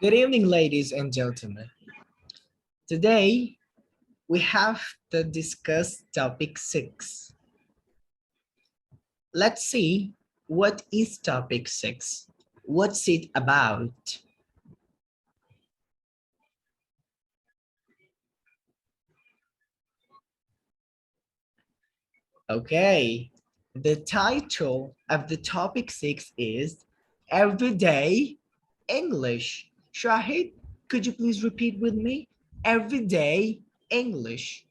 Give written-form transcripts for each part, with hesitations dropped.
Good evening, ladies and gentlemen. Today, we have to discuss topic 6. Let's see what is topic 6. What's it about? Okay, the title of the topic 6 is Everyday English. Shahid, could you please repeat with me? Everyday English.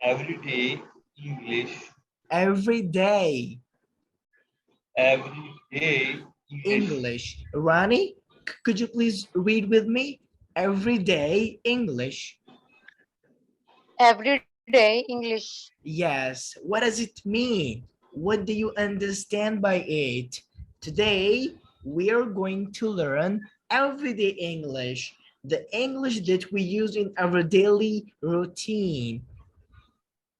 Everyday English. Everyday Everyday English. English. Rani, could you please read with me? Everyday English. Everyday English. Yes. What does it mean? What do you understand by it? Today, we are going to learn everyday English, the English that we use in our daily routine.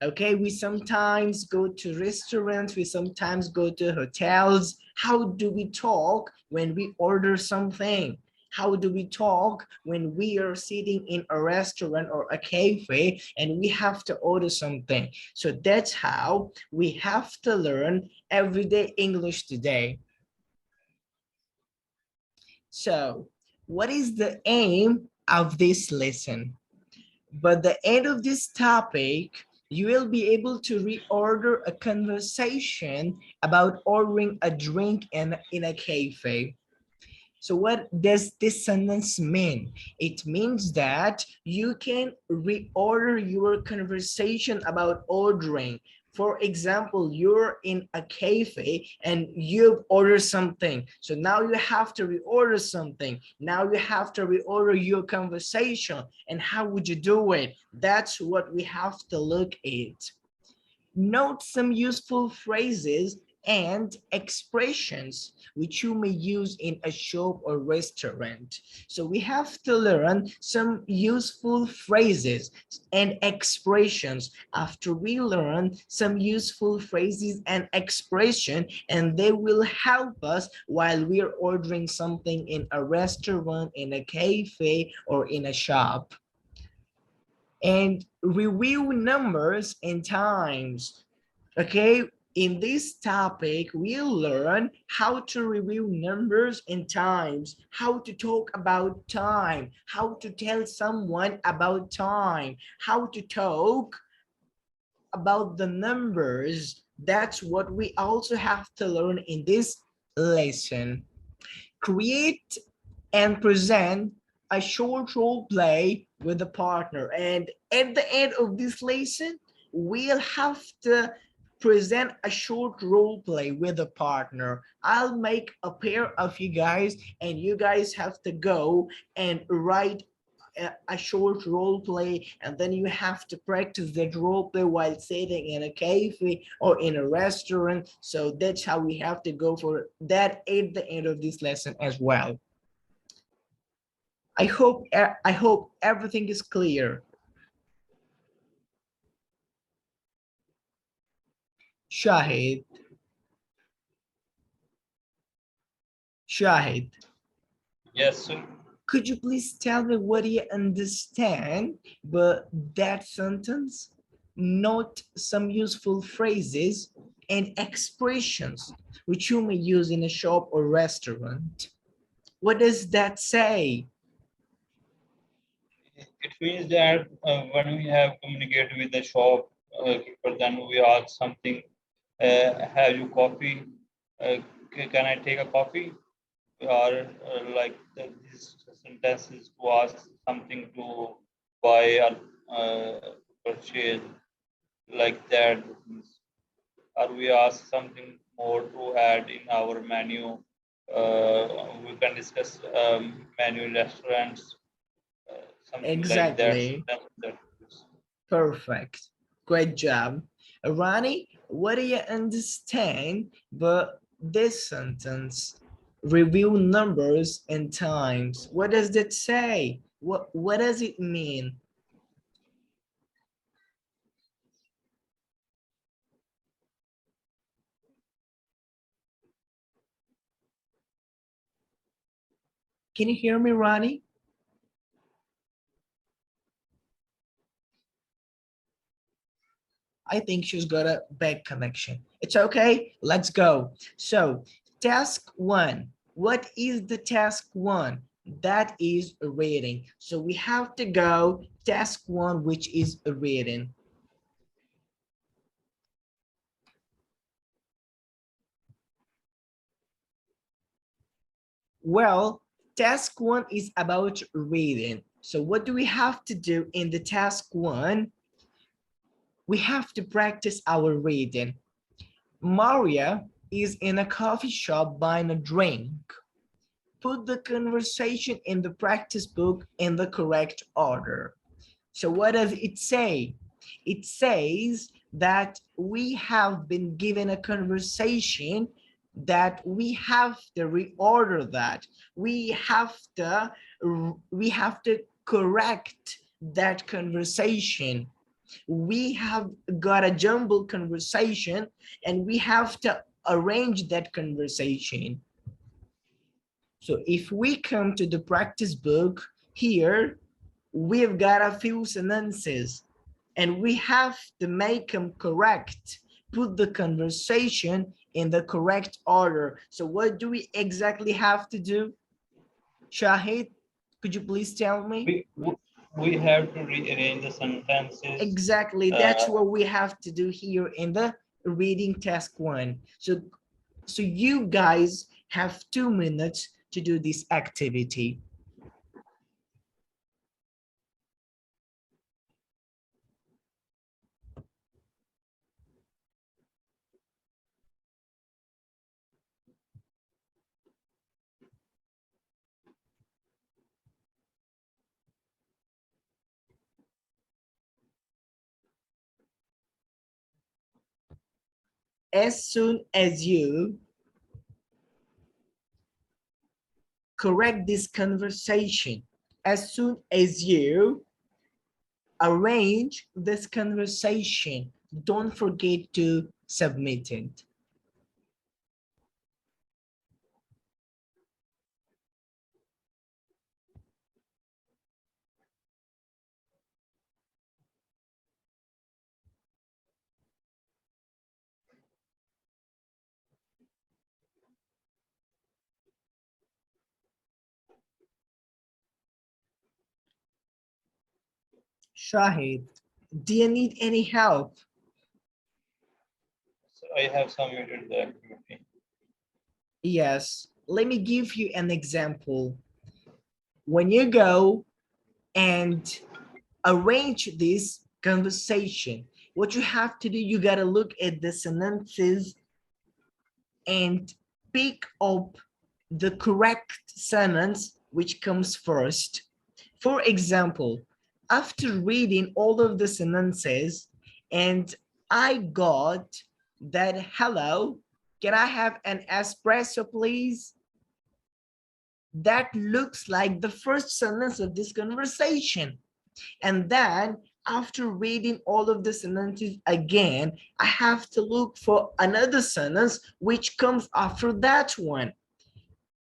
Okay, we sometimes go to restaurants, we sometimes go to hotels. How do we talk when we order something? How do we talk when we are sitting in a restaurant or a cafe and we have to order something? So that's how we have to learn everyday English today. So what is the aim of this lesson? By the end of this topic, you will be able to reorder a conversation about ordering a drink in a cafe. So what does this sentence mean? It means that you can reorder your conversation about ordering. For example, you're in a cafe and you've ordered something. So now you have to reorder something. Now you have to reorder your conversation. And how would you do it? That's what we have to look at. Note some useful phrases and expressions which you may use in a shop or restaurant. So we have to learn some useful phrases and expressions. After we learn some useful phrases and expression, and they will help us while we're ordering something in a restaurant, in a cafe, or in a shop. And review numbers and times. Okay, in this topic, we'll learn how to review numbers and times, how to talk about time, how to tell someone about time, how to talk about the numbers. That's what we also have to learn in this lesson. Create and present a short role play with a partner. And at the end of this lesson, we'll have to present a short role play with a partner. I'll make a pair of you guys and you guys have to go and write a short role play, and then you have to practice that role play while sitting in a cafe or in a restaurant. So that's how we have to go for that at the end of this lesson as well. I hope everything is clear. Shahid. Shahid, Yes, sir. could you please tell me what do you understand but that sentence? Note some useful phrases and expressions which you may use in a shop or restaurant. What does that say? It means that when we have communicated with the shop keeper, then we ask something. Have you coffee? Can I take a coffee? Or like these sentences to ask something to buy or purchase, like that. Or we ask something more to add in our menu. We can discuss menu in restaurants, something like that. Exactly. Perfect. Great job. Rani, what do you understand but this sentence? Review numbers and times. What does that say? What does it mean? Can you hear me, Ronnie? I think she's got a bad connection. It's okay, let's go. So task one, what is the task one? That is a reading. So we have to go task one, which is a reading. Well, task one is about reading. So what do we have to do in the task one? We have to practice our reading. Maria is in a coffee shop buying a drink. Put the conversation in the practice book in the correct order. So what does it say? It says that we have been given a conversation that we have to reorder that. We have to correct that conversation. We have got a jumbled conversation and we have to arrange that conversation. So if we come to the practice book here, we've got a few sentences and we have to make them correct, put the conversation in the correct order. So what do we exactly have to do? Shahid, could you please tell me? We have to rearrange the sentences. Exactly, that's what we have to do here in the reading task one. So you guys have 2 minutes to do this activity. As soon as you correct this conversation, as soon as you arrange this conversation, don't forget to submit it. Shahid, do you need any help? So I have submitted the activity. Yes, let me give you an example. When you go and arrange this conversation, what you have to do, you got to look at the sentences and pick up the correct sentence which comes first. For example, after reading all of the sentences and I got that, hello, can I have an espresso, please? That looks like the first sentence of this conversation. And then after reading all of the sentences again, I have to look for another sentence which comes after that one.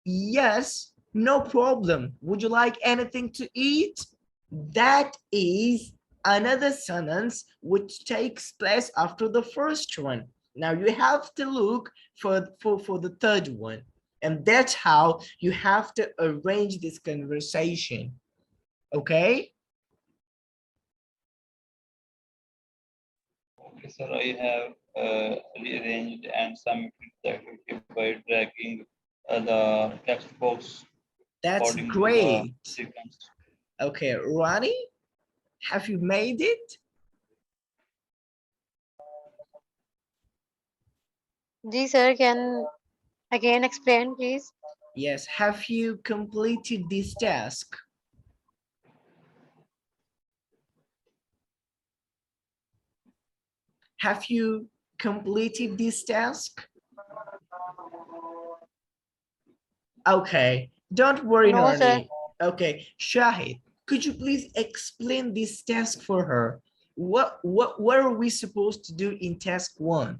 Yes, no problem. Would you like anything to eat? That is another sentence which takes place after the first one. Now you have to look for the third one. And that's how you have to arrange this conversation. Okay? Okay, sir, I have rearranged and submitted the activity by dragging the text box That's according to the great. sequence. Okay, Ronnie, have you made it? Ji sir, can again explain, please? Yes, have you completed this task? Have you completed this task? Okay, don't worry, No, sir. Nani. Okay, Shahid, could you please explain this task for her? What are we supposed to do in task one?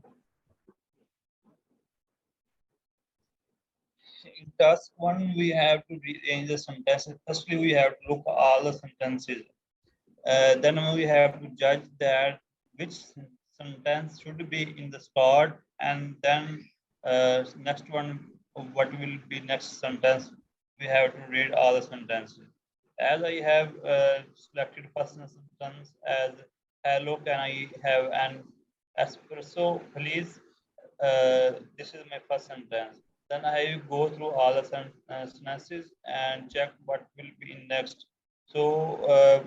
in task one, we have to rearrange the sentences. Firstly, we have to look at all the sentences. Then we have to judge that which sentence should be in the start, and then next one, what will be next sentence. We have to read all the sentences. As I have selected first sentence as hello, can I have an espresso, please? This is my first sentence. Then I go through all the sentences and check what will be in next. So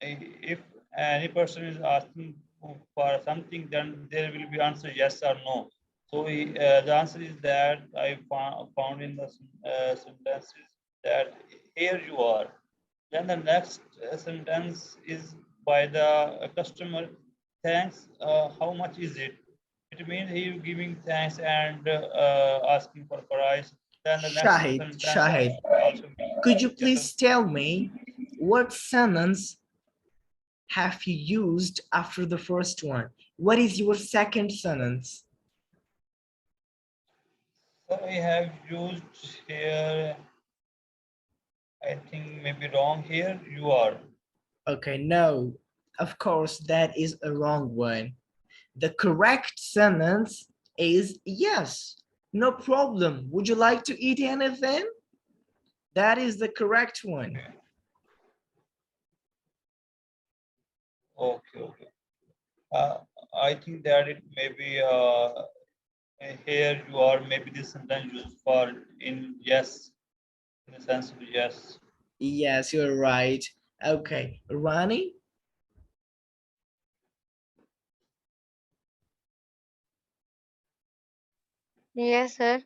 if any person is asking for something, then there will be answer yes or no. So the answer is that I found in the sentences that here you are. Then the next sentence is by the customer. Thanks. How much is it? It means he is giving thanks and asking for price. Then the next sentence Shahid, also could you yes, sir. please tell me what sentence have you used after the first one? What is your second sentence? So I have used here, I think maybe wrong here. You are. Okay, no, of course, that is a wrong one. The correct sentence is yes, no problem. Would you like to eat anything? That is the correct one. Okay, okay. I think that it may be here you are, maybe this sentence used for in yes, in the sense of yes. Yes, you're right. Okay, Ronnie, Yes, sir.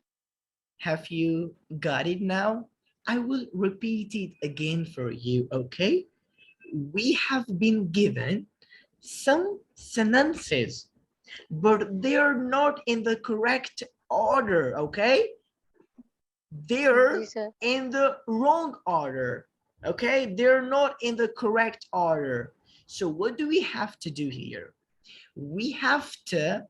have you got it now? I will repeat it again for you, okay? We have been given some sentences, but they are not in the correct order, okay? Ji, They're sir. in the wrong order, okay? They're not in the correct order. So what do we have to do here? We have to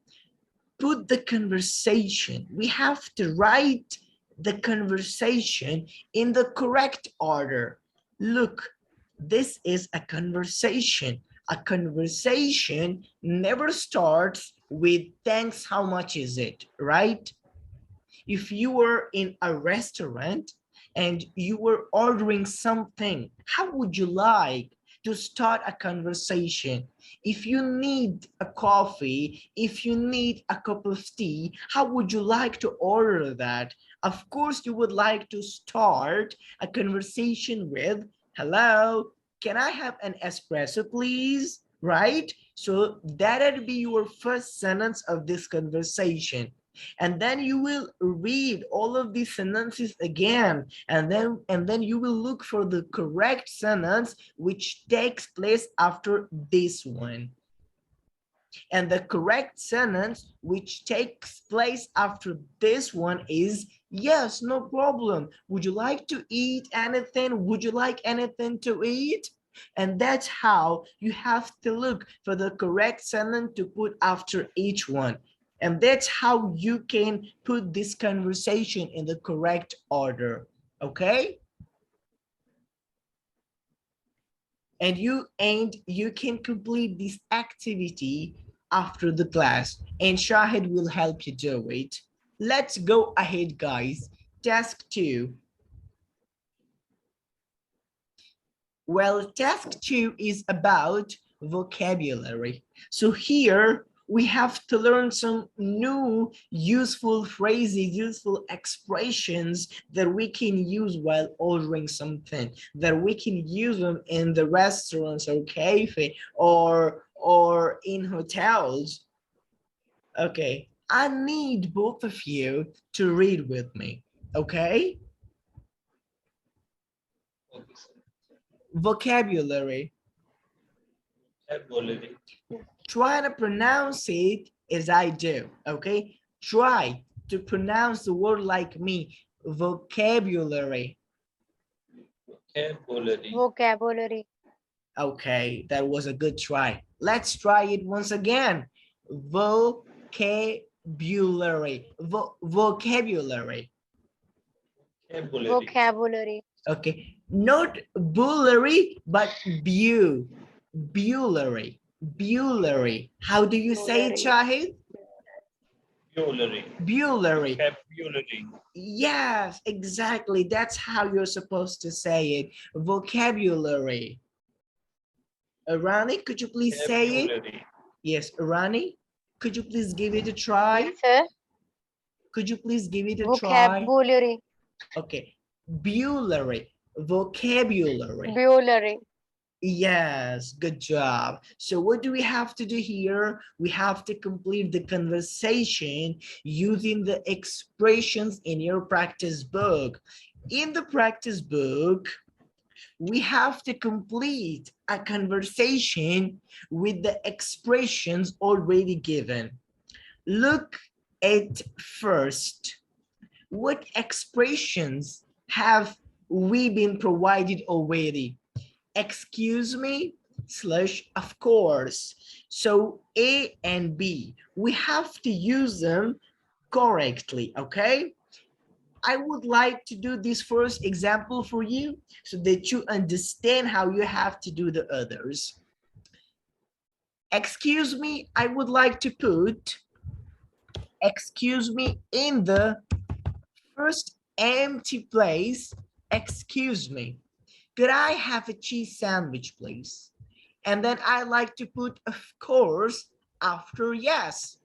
put the conversation, we have to write the conversation in the correct order. Look, this is a conversation. A conversation never starts with thanks, how much is it, right? If you were in a restaurant and you were ordering something, how would you like to start a conversation? If you need a coffee, if you need a cup of tea, how would you like to order that? Of course, you would like to start a conversation with, hello, can I have an espresso, please? Right? So that'd be your first sentence of this conversation, and then you will read all of these sentences again, and then you will look for the correct sentence which takes place after this one. And the correct sentence which takes place after this one is yes, no problem. Would you like to eat anything? Would you like anything to eat? And that's how you have to look for the correct sentence to put after each one. And that's how you can put this conversation in the correct order, okay? And you can complete this activity after the class, and Shahid will help you do it. Let's go ahead, guys. Task 2. Well, task 2 is about vocabulary. So here we have to learn some new useful phrases, useful expressions that we can use while ordering something, that we can use them in the restaurants or cafe or in hotels. Okay, I need both of you to read with me, okay? Okay, sir. Vocabulary. Vocabulary. Try to pronounce it as I do, okay? Try to pronounce the word like me. Vocabulary. Vocabulary. Vocabulary. Okay, that was a good try. Let's try it once again. Vocabulary. Vocabulary. Vocabulary. vocabulary, Okay, not bullery, but bullery. How do you say it, vocabulary, Shahid? Vocabulary. Bullery. Vocabulary. Yes, exactly. That's how you're supposed to say it. Vocabulary. Rani, could you please say it? Vocabulary. Yes, Rani, could you please give it a try? yes sir, Could you please give it a try? vocabulary, Okay, bullery, vocabulary. vocabulary, Yes, good job. So what do we have to do here? We have to complete the conversation using the expressions in your practice book. In the practice book, we have to complete a conversation with the expressions already given. Look at first. What expressions have we been provided already? Excuse me, / of course. So A and B, we have to use them correctly, okay? I would like to do this first example for you so that you understand how you have to do the others. Excuse me, I would like to put excuse me in the first empty place. Excuse me, could I have a cheese sandwich, please? And then I like to put, of course, after yes.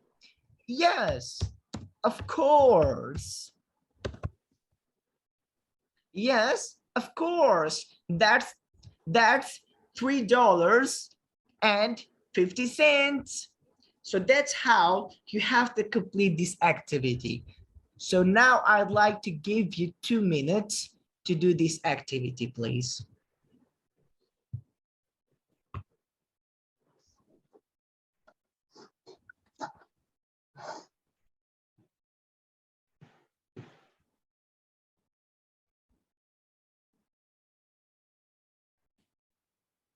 Yes, of course. Yes, of course. That's $3.50. So that's how you have to complete this activity. So now I'd like to give you 2 minutes to do this activity, please.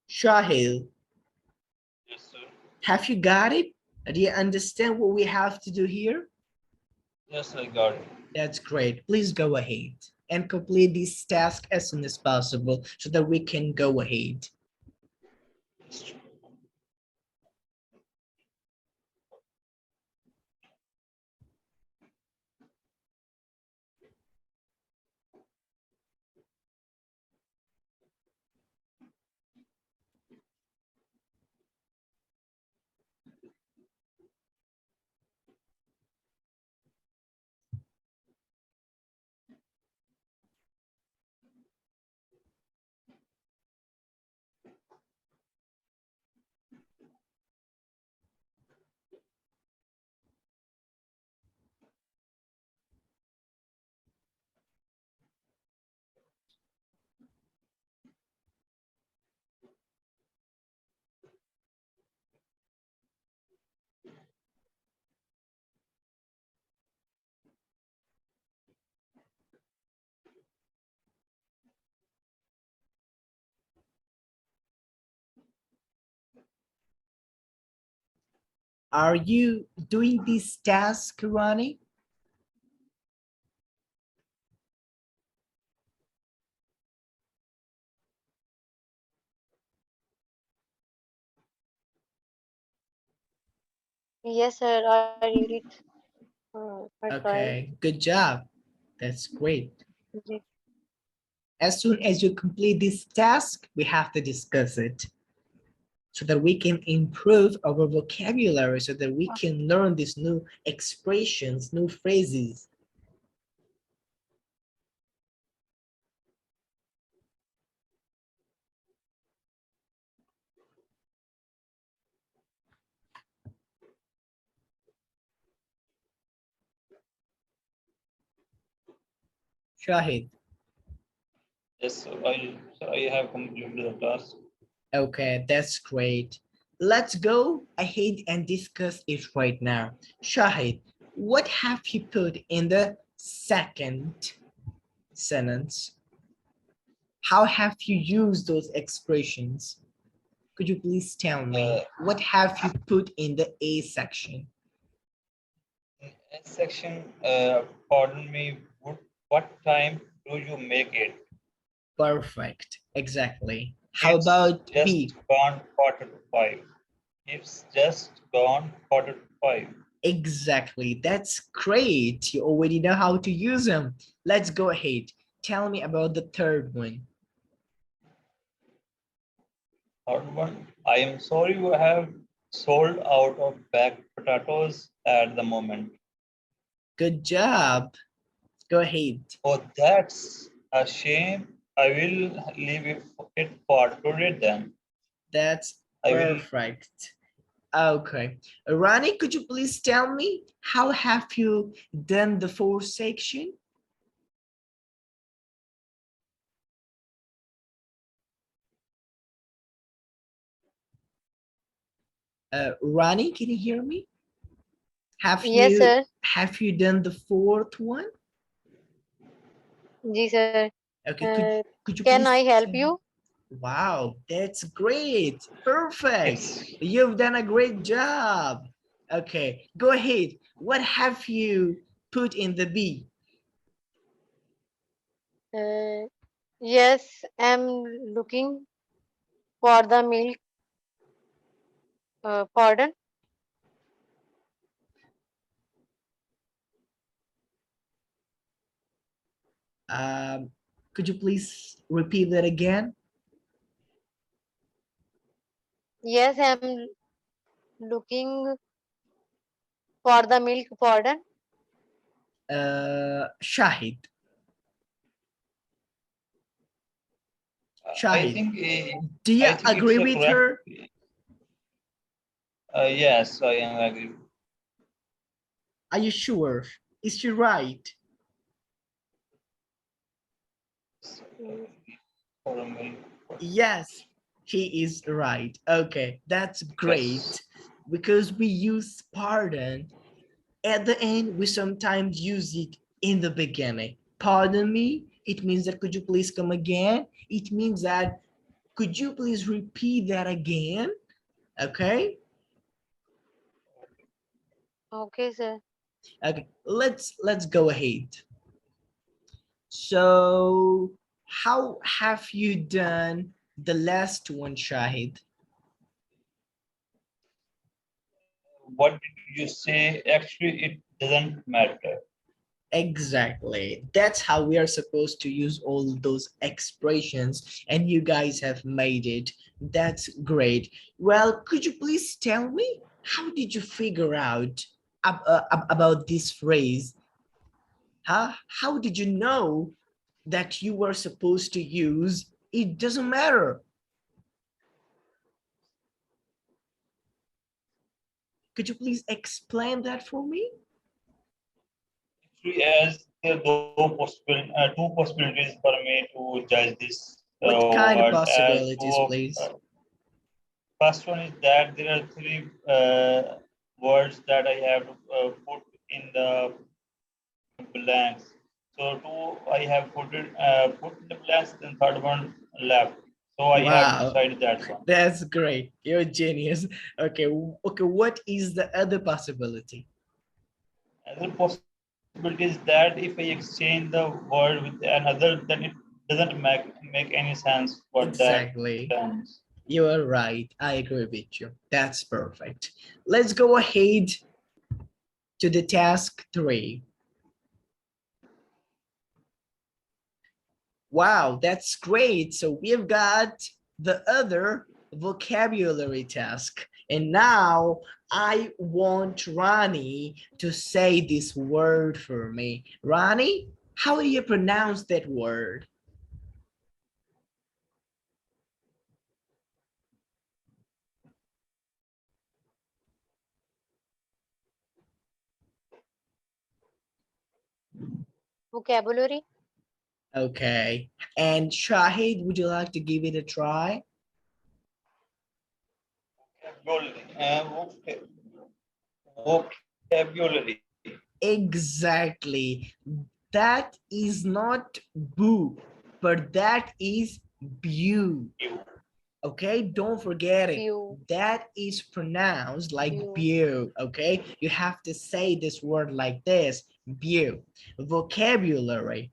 Shahil, Yes, sir. have you got it? Do you understand what we have to do here? Yes, I got it. That's great. Please go ahead and complete this task as soon as possible so that we can go ahead. Are you doing this task, Rani? yes sir, I read it. I try. Okay, good job. That's great. Okay. As soon as you complete this task, we have to discuss it so that we can improve our vocabulary, so that we can learn these new expressions, new phrases. Shahid. Yes, sir, I have completed the task. Okay, that's great. Let's go ahead and discuss it right now. Shahid, what have you put in the second sentence? How have you used those expressions? Could you please tell me, what have you put in the A section? In section, pardon me, what time do you make it? Perfect. Exactly. How It's about just B? gone 4:45. It's just gone 4:45. Exactly. That's great. You already know how to use them. Let's go ahead. Tell me about the third one. Third one, I am sorry you have sold out of baked potatoes at the moment. Good job. Go ahead. Oh, that's a shame. I will leave it for today then. That's I will. perfect. Okay. Ronnie, could you please tell me how have you done the fourth section? Ronnie, can you hear me? Yes, sir. Have you done the fourth one? Ji, sir. Okay, Uh, could you can please I help tell me? you? Wow, that's great. Perfect. Yes. You've done a great job. Okay, go ahead. What have you put in the B? Uh, yes, I'm looking for the milk. Pardon? Um, could you please repeat that again? Yes, I'm looking for the milk. Pardon? Shahid. I Shahid, think do you I think it's agree a with correct. her? Yes, I am agree. Are you sure? Is she right? Mm, For a milk. Yes, he is right. Okay, that's Yes. great. Because we use pardon at the end, we sometimes use it in the beginning. Pardon me, it means that could you please come again? It means that could you please repeat that again? Okay, okay, sir. okay, let's go ahead. So how have you done the last one, Shahid? What did you say? Actually, it doesn't matter. Exactly. That's how we are supposed to use all those expressions, and you guys have made it. That's great. Well, could you please tell me how did you figure out about this phrase? Huh? How did you know that you were supposed to use it doesn't matter? Could you please explain that for me? Actually, as there are two possibilities for me to judge this What kind of word. As possibilities, please? first one is that there are three words that I have to put in the blanks. So two I have put in the blanks, then third one left. So I have to Wow, decide that one. that's great. You're a genius. Okay, okay, what is the other possibility? Another possibility is that if I exchange the word with another, then it doesn't make any sense for that Exactly. sense. You are right. I agree with you. That's perfect. Let's go ahead to the task 3. Wow, that's great. So we've got the other vocabulary task. And now I want Ronnie to say this word for me. Ronnie, how do you pronounce that word? Vocabulary. Okay. And Shahid, would you like to give it a try? Vocabulary. Exactly. That is not boo, but that is beau. Okay, don't forget it. View. That is pronounced like View. beau. Okay, you have to say this word like this, beau. Vocabulary.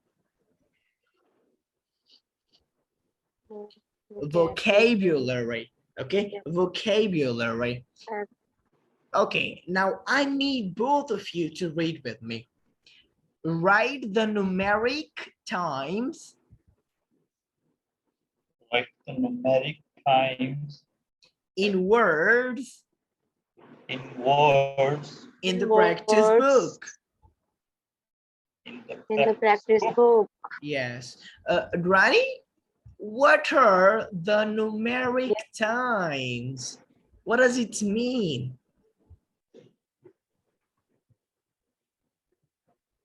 Vocabulary. Okay, Yes. vocabulary. Uh, Okay, now I need both of you to read with me. Write the numeric times Like the numeric times in words in words in the practice words book. in the in the practice practice book. book. Yes. Rani, what are the numeric Yes. times? What does it mean?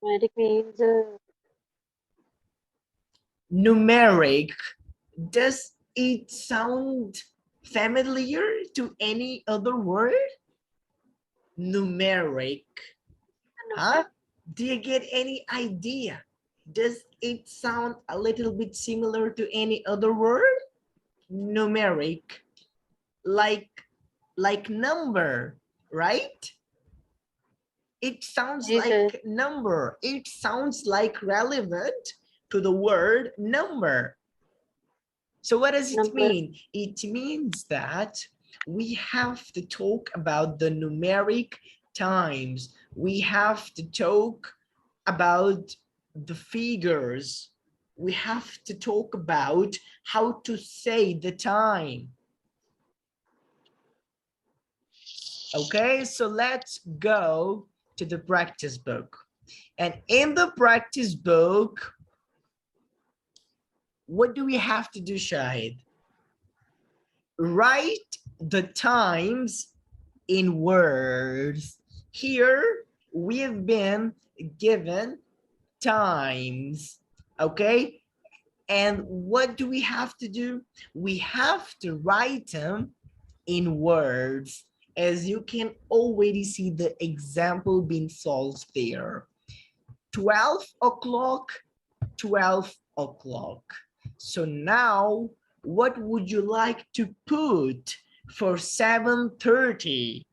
Numeric means Numeric, does it sound familiar to any other word? Numeric, huh? Do you get any idea? Does it sound a little bit similar to any other word? Numeric, like number, right? It sounds yes, sir. like number. It sounds like relevant to the word number. So what does it Number. mean? It means that we have to talk about the numeric times. We have to talk about the figures. We have to talk about how to say the time. Okay, so let's go to the practice book. And in the practice book, what do we have to do, Shahid? Write the times in words. Here we have been given times, okay? And what do we have to do? We have to write them in words. As you can already see the example being solved there. 12 o'clock, 12 o'clock. So now, what would you like to put for 7:30?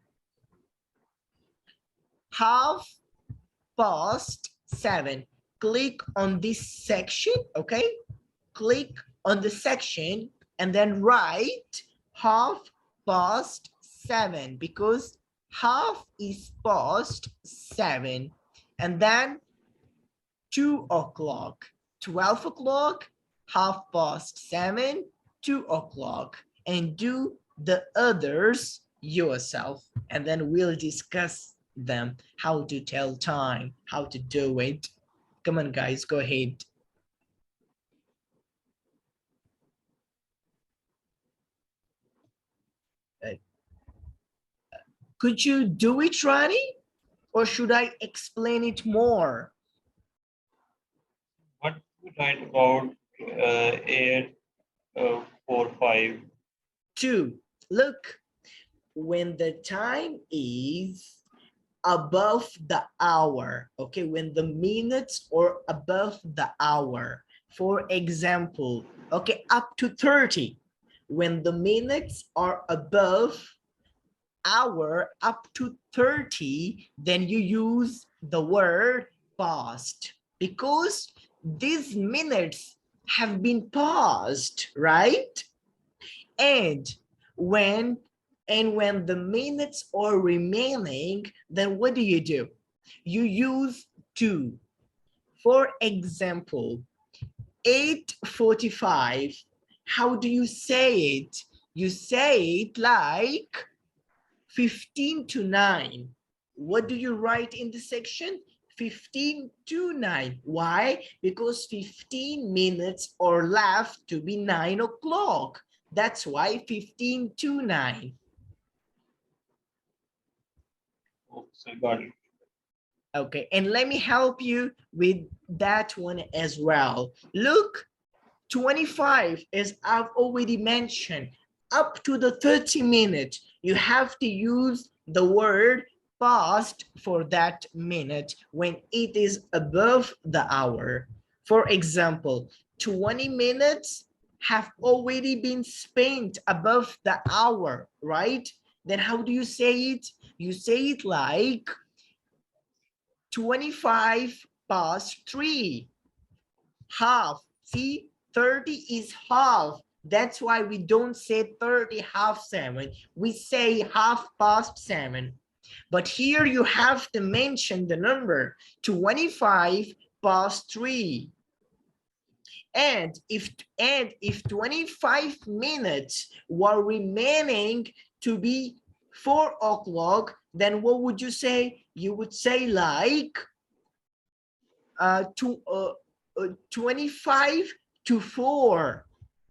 Half past 7. Click on this section, okay? Click on the section and then write half past 7 because half is past 7. And then 2 o'clock, 12 o'clock, half past 7, 2 o'clock, and do the others yourself. And then we'll discuss them, how to tell time, how to do it. Come on, guys, go ahead. Could you do it, Rani? Or should I explain it more? What we write about 8, 4, 5. 2. Look, when the time is above the hour, okay, when the minutes are above the hour, for example, okay, up to 30, when the minutes are above hour up to 30, then you use the word past because these minutes have been paused, right? And when the minutes are remaining, then what do? You use to. For example, 8:45. How do you say it? You say it like 15 to 9. What do you write in the section? 15 to 9. Why? Because 15 minutes are left to be 9 o'clock. That's why 15 to 9. Oh, so got it. Okay, and let me help you with that one as well. Look, 25, as I've already mentioned, up to the 30 minutes, you have to use the word past for that minute when it is above the hour. For example, 20 minutes have already been spent above the hour, right? Then how do you say it? You say it like 25 past 3. Half. See, 30 is half. That's why we don't say 30 half 7. We say 7:30. But here you have to mention the number 3. And if 25 minutes were remaining to be 4 o'clock, then what would you say? You would say like 25 to 4.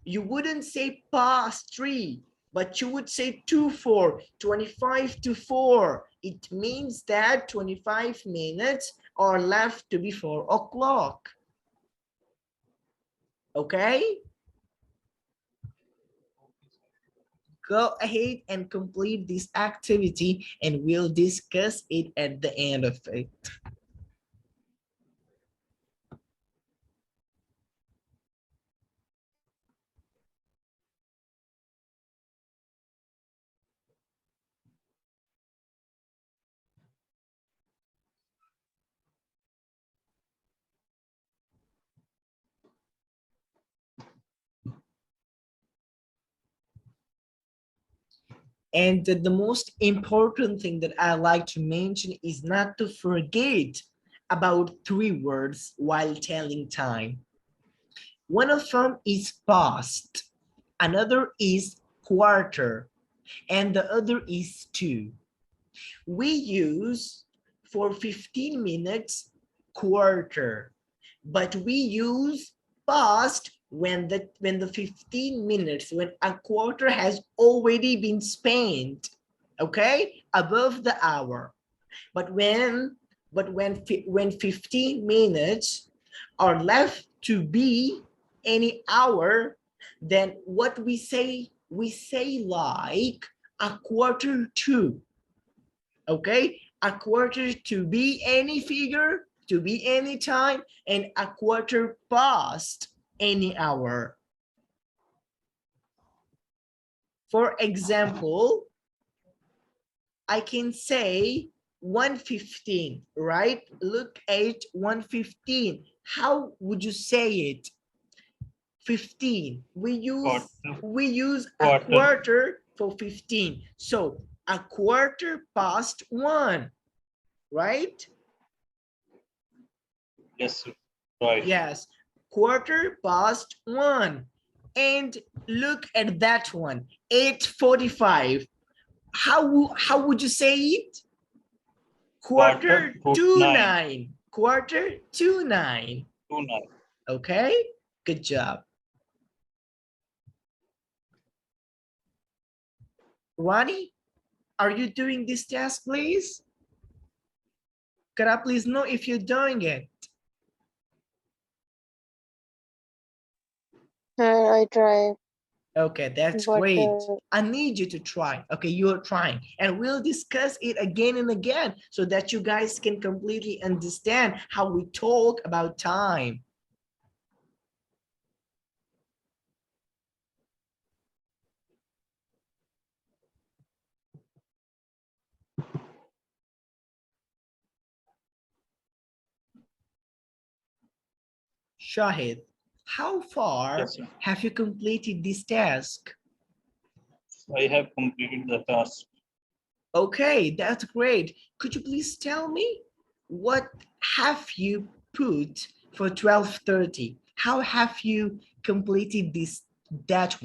You wouldn't say past 3, but you would say 25 to 4. It means that 25 minutes are left to be 4 o'clock. Okay? Go ahead and complete this activity and we'll discuss it at the end of it. And the most important thing that I like to mention is not to forget about 3 words while telling time. One of them is past, another is quarter, and the other is to. We use for 15 minutes quarter, but we use past when the 15 minutes, when a quarter has already been spent, okay, above the hour. But when 15 minutes are left to be any hour, then what we say like a quarter to. Okay, a quarter to be any figure, to be any time, and a quarter past any hour. For example, I can say 1:15, right? Look at 1:15. How would you say it? 15. We use a quarter for 15. So a quarter past 1, right? Yes, right. Yes, quarter past 1. And look at that one, 8:45. How would you say it? Quarter to 9. Quarter to 9. Okay, good job. Ronnie, are you doing this task, please? Could I please know if you're doing it? I try. Okay, that's great. I need you to try. Okay, you're trying. And we'll discuss it again and again so that you guys can completely understand how we talk about time. Shahid, how far have you completed this task? I have completed the task. Okay, that's great. Could you please tell me what have you put for 12:30? How have you completed that one?